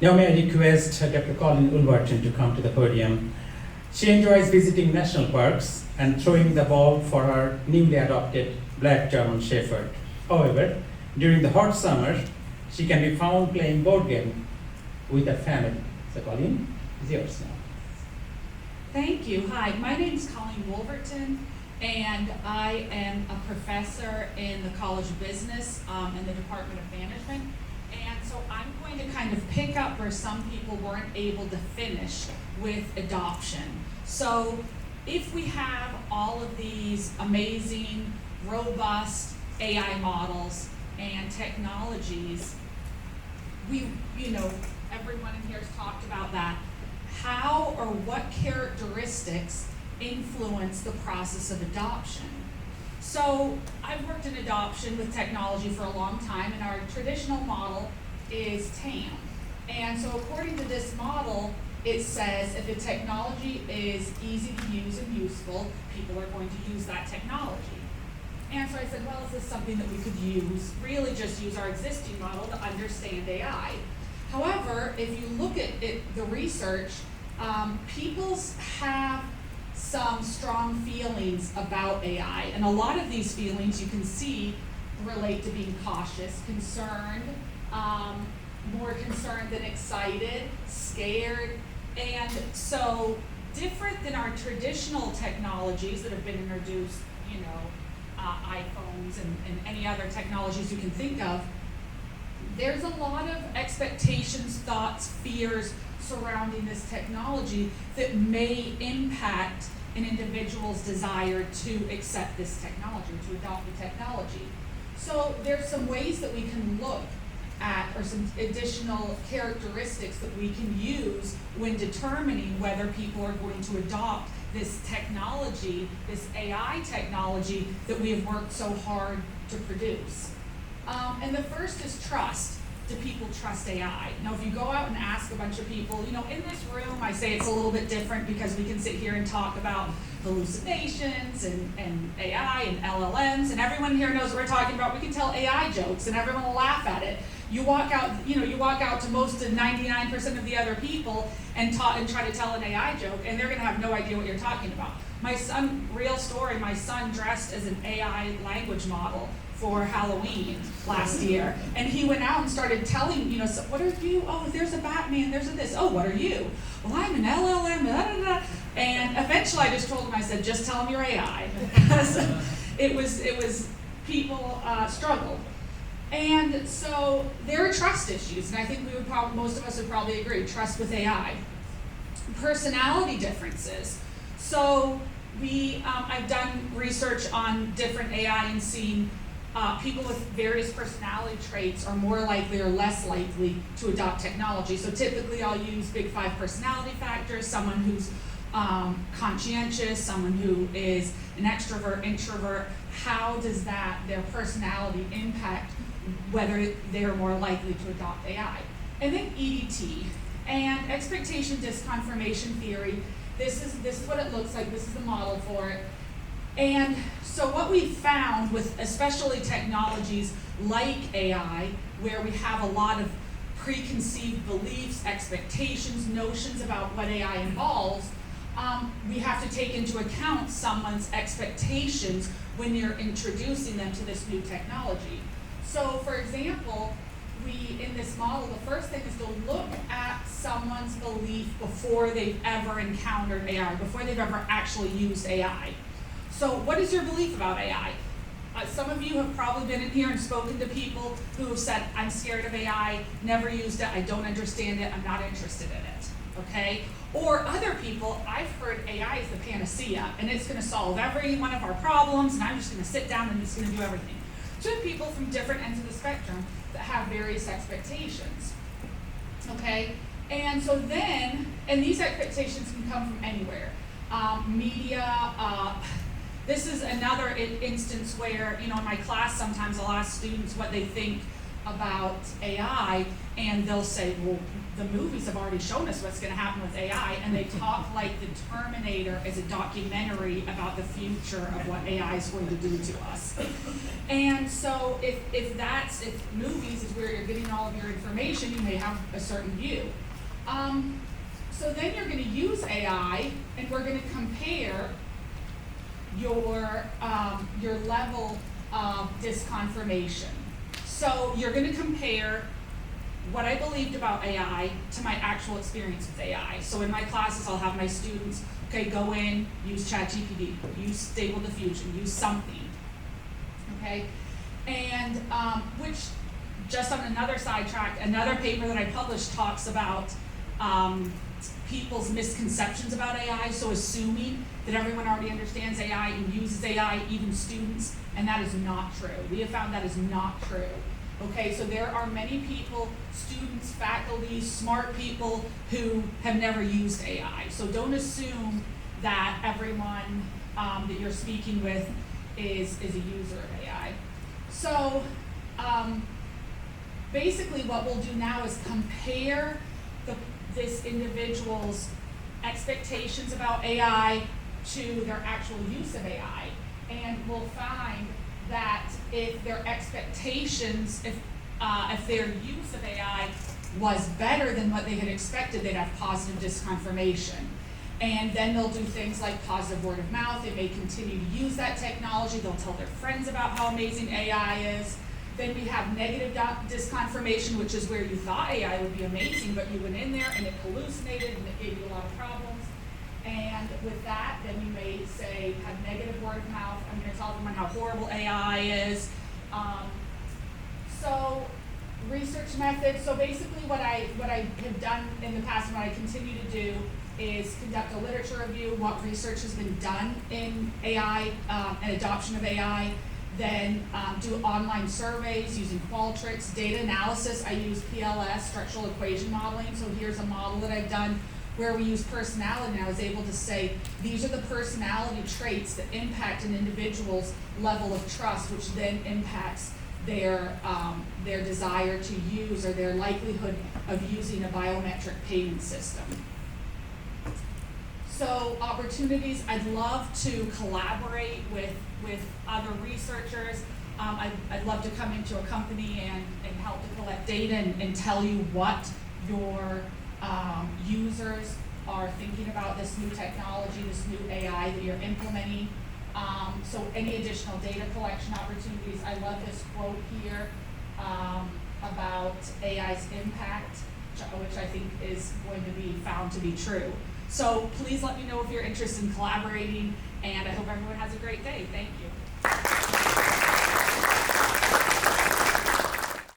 Now may I request Dr. Colleen Wolverton to come to the podium. She enjoys visiting national parks and throwing the ball for her newly adopted black German Shepherd. However, during the hot summer, she can be found playing board game with her family. So Colleen, it's yours now. Thank you. Hi, my name is Colleen Wolverton, and I am a professor in the College of Business in the Department of Management. And so I'm going to kind of pick up where some people weren't able to finish with adoption. So if we have all of these amazing, robust AI models and technologies, everyone in here has talked about that. How or what characteristics influence the process of adoption? So I've worked in adoption with technology for a long time, and our traditional model is TAM. And so according to this model, it says if a technology is easy to use and useful, people are going to use that technology. And so I said, well, is this something that we could really just use our existing model to understand AI? However, if you look at the research, people have some strong feelings about AI, and a lot of these feelings you can see relate to being cautious, concerned, more concerned than excited, scared. And so different than our traditional technologies that have been introduced, iPhones and any other technologies you can think of, there's a lot of expectations, thoughts, fears surrounding this technology that may impact an individual's desire to accept this technology, to adopt the technology. So there's some ways that we can look at, or some additional characteristics that we can use when determining whether people are going to adopt this technology, this AI technology that we have worked so hard to produce. And the first is trust. Do people trust AI? Now, if you go out and ask a bunch of people, in this room, I say it's a little bit different because we can sit here and talk about hallucinations and AI and LLMs, and everyone here knows what we're talking about. We can tell AI jokes and everyone will laugh at it. You walk out to most of 99% of the other people and try to tell an AI joke, and they're gonna have no idea what you're talking about. My son, real story, my son dressed as an AI language model for Halloween last year. And he went out and started telling, so what are you? Oh, there's a Batman, there's a this. Oh, what are you? Well, I'm an LLM, blah, blah, blah. And eventually I just told him, I said, just tell him you're AI. Because it was people struggled. And so there are trust issues, and I think most of us would probably agree, trust with AI. Personality differences. So I've done research on different AI and seen people with various personality traits are more likely or less likely to adopt technology. So typically I'll use big 5 personality factors, someone who's conscientious, someone who is an extrovert, introvert. How does their personality impact whether they're more likely to adopt AI? And then EDT, and expectation disconfirmation theory. This is what it looks like. This is the model for it. And so what we found with especially technologies like AI, where we have a lot of preconceived beliefs, expectations, notions about what AI involves, we have to take into account someone's expectations when you're introducing them to this new technology. So for example, in this model, the first thing is to look at someone's belief before they've ever encountered AI, before they've ever actually used AI. So what is your belief about AI? Some of you have probably been in here and spoken to people who have said, I'm scared of AI, never used it, I don't understand it, I'm not interested in it, okay? Or other people, I've heard AI is the panacea, and it's gonna solve every one of our problems, and I'm just gonna sit down and it's gonna do everything. So people from different ends of the spectrum that have various expectations, okay? And so and these expectations can come from anywhere. Media, this is another instance where, in my class, sometimes I'll ask students what they think about AI, and they'll say, well, the movies have already shown us what's gonna happen with AI, and they talk like the Terminator is a documentary about the future of what AI is going to do to us. And so if movies is where you're getting all of your information, you may have a certain view. So then you're gonna use AI, and we're gonna compare your level of disconfirmation. So you're gonna compare what I believed about AI to my actual experience with AI. So in my classes, I'll have my students, okay, go in, use ChatGPT, use Stable Diffusion, use something, okay? And which, just on another sidetrack, another paper that I published talks about people's misconceptions about AI, so assuming that everyone already understands AI and uses AI, even students, and that is not true. We have found that is not true. Okay, so there are many people, students, faculty, smart people who have never used AI. So don't assume that everyone that you're speaking with is a user of AI. So basically what we'll do now is compare this individual's expectations about AI to their actual use of AI. And we'll find that if their expectations, if their use of AI was better than what they had expected, they'd have positive disconfirmation. And then they'll do things like positive word of mouth. They may continue to use that technology. They'll tell their friends about how amazing AI is. Then we have negative disconfirmation, which is where you thought AI would be amazing, but you went in there and it hallucinated and it gave you a lot of problems. And with that, then you may say, have negative word of mouth. I'm going to tell everyone how horrible AI is. So research methods. So basically what I have done in the past and what I continue to do is conduct a literature review, what research has been done in AI and adoption of AI. Then do online surveys using Qualtrics, data analysis. I use PLS, structural equation modeling. So here's a model that I've done where we use personality, and I was able to say, these are the personality traits that impact an individual's level of trust, which then impacts their desire to use or their likelihood of using a biometric payment system. So opportunities, I'd love to collaborate with other researchers. I'd love to come into a company and help to collect data and tell you what your users are thinking about this new technology, this new AI that you're implementing. So any additional data collection opportunities. I love this quote here about AI's impact, which I think is going to be found to be true. So please let me know if you're interested in collaborating, and I hope everyone has a great day. Thank you.